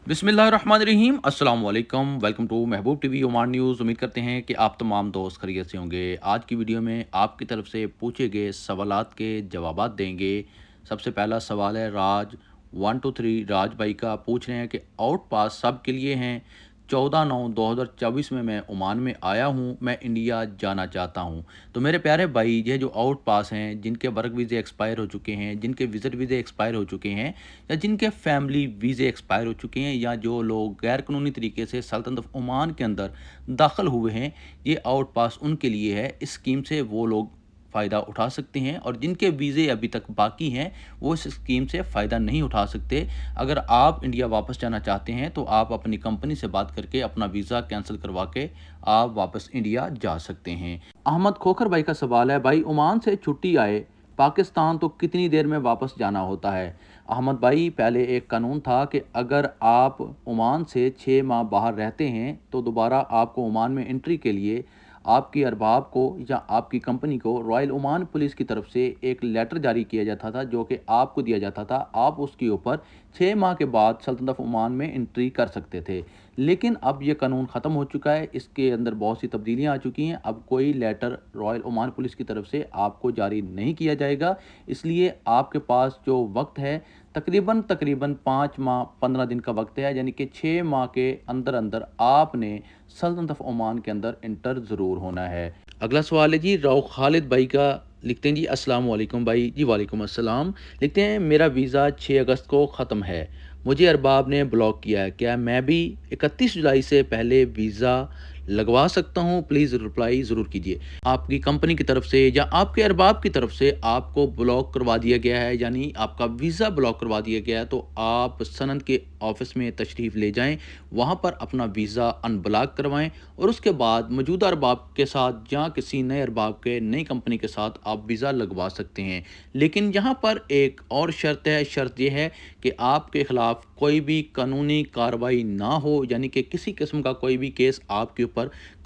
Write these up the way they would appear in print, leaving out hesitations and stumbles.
बिस्मिल्लाहिर्रहमानिर्रहीम अस्सलाम वालेकुम। Welcome to Mehboob TV Oman news. उम्मीद करते हैं कि आप तमाम दोस्त खैरियत से होंगे। आज की वीडियो में आपकी तरफ से पूछे गए सवालात के जवाबात देंगे। सबसे पहला सवाल है राज 123 राज भाई का, पूछ रहे हैं कि आउट पास सब के लिए हैं। 14/9/2024 में मैं ओमान में आया हूँ, मैं इंडिया जाना चाहता हूँ। तो मेरे प्यारे भाई, ये जो आउट पास हैं, जिनके वर्क वीज़े एक्सपायर हो चुके हैं, जिनके विज़िट वीज़े एक्सपायर हो चुके हैं, या जिनके फैमिली वीज़े एक्सपायर हो चुके हैं, या जो लोग गैर कानूनी तरीके से सल्तनत ऑफ ओमान के अंदर दाखिल हुए हैं, ये आउट पास उनके लिए है। इस स्कीम से वो लोग फ़ायदा उठा सकते हैं, और जिनके वीज़े अभी तक बाकी हैं वो इस स्कीम से फ़ायदा नहीं उठा सकते। अगर आप इंडिया वापस जाना चाहते हैं तो आप अपनी कंपनी से बात करके अपना वीज़ा कैंसिल करवा के आप वापस इंडिया जा सकते हैं। अहमद खोखर भाई का सवाल है, भाई ओमान से छुट्टी आए पाकिस्तान तो कितनी देर में वापस जाना होता है? अहमद भाई, पहले एक कानून था कि अगर आप ओमान से 6 माह बाहर रहते हैं तो दोबारा आपको ओमान में एंट्री के लिए आपकी अरबाब को या आपकी कंपनी को रॉयल ओमान पुलिस की तरफ से एक लेटर जारी किया जाता था, जो कि आपको दिया जाता था। आप उसके ऊपर 6 माह के बाद सल्तनत ऑफ ओमान में एंट्री कर सकते थे। लेकिन अब ये कानून ख़त्म हो चुका है, इसके अंदर बहुत सी तब्दीलियाँ आ चुकी हैं। अब कोई लेटर रॉयल ओमान पुलिस की तरफ से आपको जारी नहीं किया जाएगा। इसलिए आपके पास जो वक्त है तकरीबन 5 माह 15 दिन का वक्त है, यानी कि 6 माह के अंदर अंदर आपने सल्तनत ऑफ ओमान के अंदर इंटर ज़रूर होना है। अगला सवाल है जी राव खालिद भाई का, लिखते हैं जी अस्सलाम वालेकुम भाई। जी वालेकुम अस्सलाम। लिखते हैं मेरा वीज़ा 6 अगस्त को ख़त्म है, मुझे अरबाब ने ब्लॉक किया है, क्या मैं भी 31 जुलाई से पहले वीज़ा लगवा सकता हूँ? प्लीज़ रिप्लाई ज़रूर कीजिए। आपकी कंपनी की तरफ से या आपके अरबाब की तरफ से आपको ब्लॉक करवा दिया गया है, यानी आपका वीज़ा ब्लॉक करवा दिया गया है, तो आप सनद के ऑफिस में तशरीफ़ ले जाएं, वहाँ पर अपना वीज़ा अनब्लॉक करवाएं, और उसके बाद मौजूदा अरबाब के साथ या किसी नए अरबाब के नई कंपनी के साथ आप वीज़ा लगवा सकते हैं। लेकिन यहाँ पर एक और शर्त है, शर्त यह है कि आपके ख़िलाफ़ कोई भी कानूनी कार्रवाई ना हो, यानी कि किसी किस्म का कोई भी केस आपके ऊपर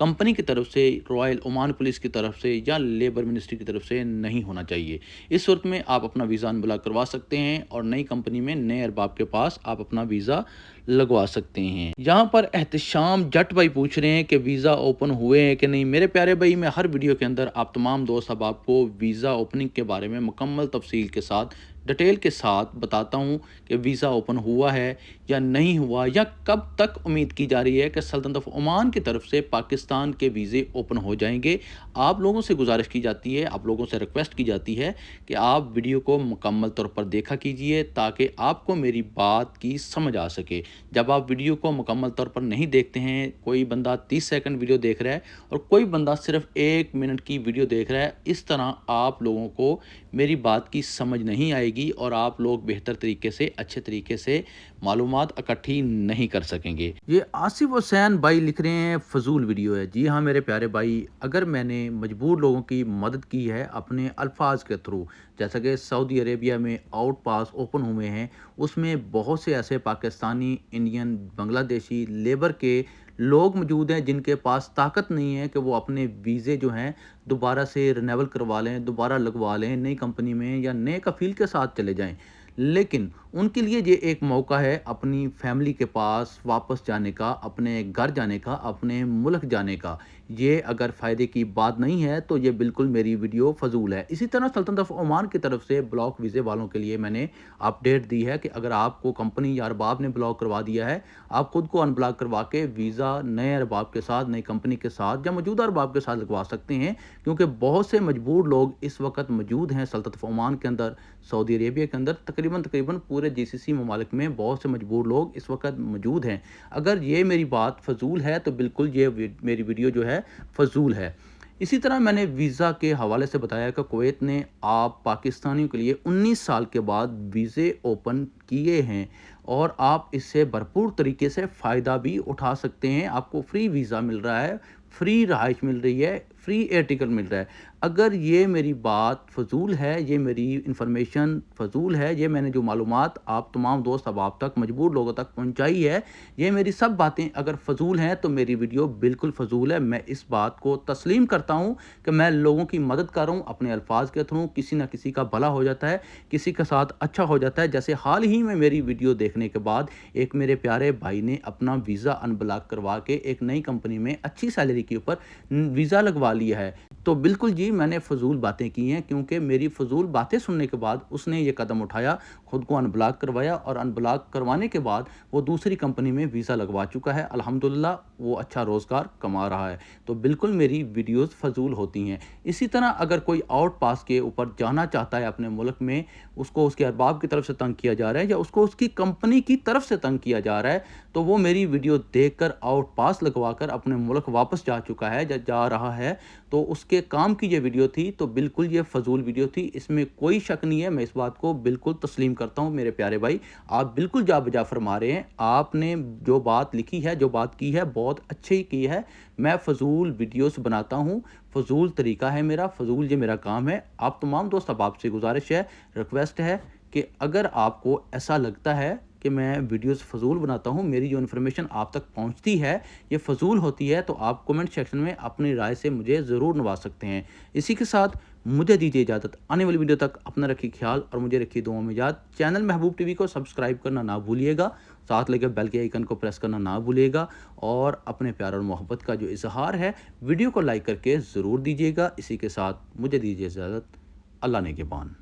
कंपनी की तरफ से, रॉयल ओमान पुलिस की तरफ से या लेबर मिनिस्ट्री की तरफ से नहीं होना चाहिए। इस सूरत में आप अपना वीज़ा अनब्लॉक करवा सकते हैं और नई कंपनी में नए अरबाब के पास आप अपना वीज़ा लगवा सकते हैं। यहाँ पर एहतशाम जट भाई पूछ रहे हैं कि वीज़ा ओपन हुए हैं कि नहीं। मेरे प्यारे भाई, मैं हर वीडियो के अंदर आप तमाम दोस्त अब आपको वीज़ा ओपनिंग के बारे में मुकम्मल तफसील के साथ, डिटेल के साथ बताता हूँ कि वीज़ा ओपन हुआ है या नहीं हुआ, या कब तक उम्मीद की जा रही है कि सल्तनत ऑफ ओमान की तरफ से पाकिस्तान के वीज़े ओपन हो जाएंगे। आप लोगों से गुजारिश की जाती है, आप लोगों से रिक्वेस्ट की जाती है कि आप वीडियो को मुकम्मल तौर पर देखा कीजिए, ताकि आपको मेरी बात की समझ आ सके। जब आप वीडियो को मुकम्मल तौर पर नहीं देखते हैं, कोई बंदा 30 सेकंड वीडियो देख रहा है और कोई बंदा सिर्फ 1 मिनट की वीडियो देख रहा है, इस तरह आप लोगों को मेरी बात की समझ नहीं आएगी और आप लोग बेहतर तरीके से, अच्छे तरीके से मालूमात इकट्ठी नहीं कर सकेंगे। ये आसिफ हुसैन भाई लिख रहे हैं फजूल वीडियो है। जी हाँ मेरे प्यारे भाई, अगर मैंने मजबूर लोगों की मदद की है अपने अल्फाज के थ्रू, जैसा कि सऊदी अरेबिया में आउट पास ओपन हुए हैं, उसमें बहुत से ऐसे पाकिस्तानी, इंडियन, बांग्लादेशी लेबर के लोग मौजूद हैं जिनके पास ताकत नहीं है कि वो अपने वीज़े जो हैं दोबारा से रिन्यूअल करवा लें, दोबारा लगवा लें नई कंपनी में या नए कफ़ील के साथ चले जाएं। लेकिन उनके लिए ये एक मौका है अपनी फैमिली के पास वापस जाने का, अपने घर जाने का, अपने मुल्क जाने का। ये अगर फ़ायदे की बात नहीं है तो ये बिल्कुल मेरी वीडियो फ़जूल है। इसी तरह सल्तनत ऑफ ओमान की तरफ से ब्लॉक वीज़े वालों के लिए मैंने अपडेट दी है कि अगर आपको कंपनी या अरबाब ने ब्लॉक करवा दिया है, आप खुद को अनब्लॉक करवा के वीज़ा नए अरबाब के साथ, नई कंपनी के साथ या मौजूदा अरबाब के साथ लगवा सकते हैं। क्योंकि बहुत से मजबूर लोग इस वक्त मौजूद हैं सल्तनत ऑफ ओमान के अंदर, सऊदी अरेबिया के अंदर, तकरीबन पूरे जीसीसी ममालिक में बहुत से मजबूर लोग इस वक्त मौजूद हैं। अगर ये मेरी बात फ़जूल है तो बिल्कुल ये मेरी वीडियो जो है फ़जूल है। इसी तरह मैंने वीज़ा के हवाले से बताया कि कुवैत ने आप पाकिस्तानियों के लिए 19 साल के बाद वीज़े ओपन किए हैं, और आप इससे भरपूर तरीके से फ़ायदा भी उठा सकते हैं। आपको फ्री वीज़ा मिल रहा है, फ्री रहाइश मिल रही है, फ्री एयर टिकट मिल रहा है। اگر یہ میری بات فضول ہے، یہ میری انفارمیشن فضول ہے، یہ میں نے جو معلومات آپ تمام دوست احباب تک، مجبور لوگوں تک پہنچائی ہے، یہ میری سب باتیں اگر فضول ہیں تو میری ویڈیو بالکل فضول ہے۔ میں اس بات کو تسلیم کرتا ہوں کہ میں لوگوں کی مدد کر رہا ہوں اپنے الفاظ کے تھرو، کسی نہ کسی کا بھلا ہو جاتا ہے، کسی کے ساتھ اچھا ہو جاتا ہے۔ جیسے حال ہی میں میری ویڈیو دیکھنے کے بعد ایک میرے پیارے بھائی نے اپنا ویزا ان بلاک کروا کے ایک نئی کمپنی میں اچھی سیلری کے اوپر ویزا لگوا لیا ہے۔ تو بالکل جی میں نے فضول باتیں کی ہیں، کیونکہ میری فضول باتیں سننے کے بعد اس نے یہ قدم اٹھایا، خود کو ان بلاک کروایا، اور ان بلاک کروانے کے بعد وہ دوسری کمپنی میں ویزا لگوا چکا ہے۔ الحمدللہ وہ اچھا روزگار کما رہا ہے۔ تو بالکل میری ویڈیوز فضول ہوتی ہیں۔ اسی طرح اگر کوئی آؤٹ پاس کے اوپر جانا چاہتا ہے اپنے ملک میں، اس کو اس کے ارباب کی طرف سے تنگ کیا جا رہا ہے یا اس کو اس کی کمپنی کی طرف سے تنگ کیا جا رہا ہے، تو وہ میری ویڈیو دیکھ کر آؤٹ پاس لگوا کر اپنے ملک واپس جا چکا ہے، جا رہا ہے۔ تو اس کے کام کی یہ ویڈیو تھی، تو بالکل یہ فضول ویڈیو تھی، اس میں کوئی شک نہیں ہے۔ میں اس بات کو بالکل تسلیم کرتا ہوں میرے پیارے بھائی، آپ بالکل جا بجا فرما رہے ہیں۔ آپ نے جو بات لکھی ہے، جو بات کی ہے، بہت اچھی کی ہے۔ میں فضول ویڈیوز بناتا ہوں، فضول طریقہ ہے میرا، فضول یہ میرا کام ہے۔ آپ تمام دوست احباب سے گزارش ہے، ریکویسٹ ہے کہ اگر آپ کو ایسا لگتا ہے کہ میں ویڈیوز فضول بناتا ہوں، میری جو انفارمیشن آپ تک پہنچتی ہے یہ فضول ہوتی ہے، تو آپ کومنٹ سیکشن میں اپنی رائے سے مجھے ضرور نواز سکتے ہیں۔ اسی کے ساتھ مجھے دیجیے اجازت، آنے والی ویڈیو تک اپنا رکھیے خیال اور مجھے رکھیے دعاؤں میں یاد۔ چینل محبوب ٹی وی کو سبسکرائب کرنا نہ بھولیے گا، ساتھ لے کے بیل کے آئیکن کو پریس کرنا نہ بھولیے گا، اور اپنے پیار اور محبت کا جو اظہار ہے ویڈیو کو لائک کر کے ضرور دیجیے گا۔ اسی کے ساتھ مجھے دیجیے اجازت، اللہ نگہبان۔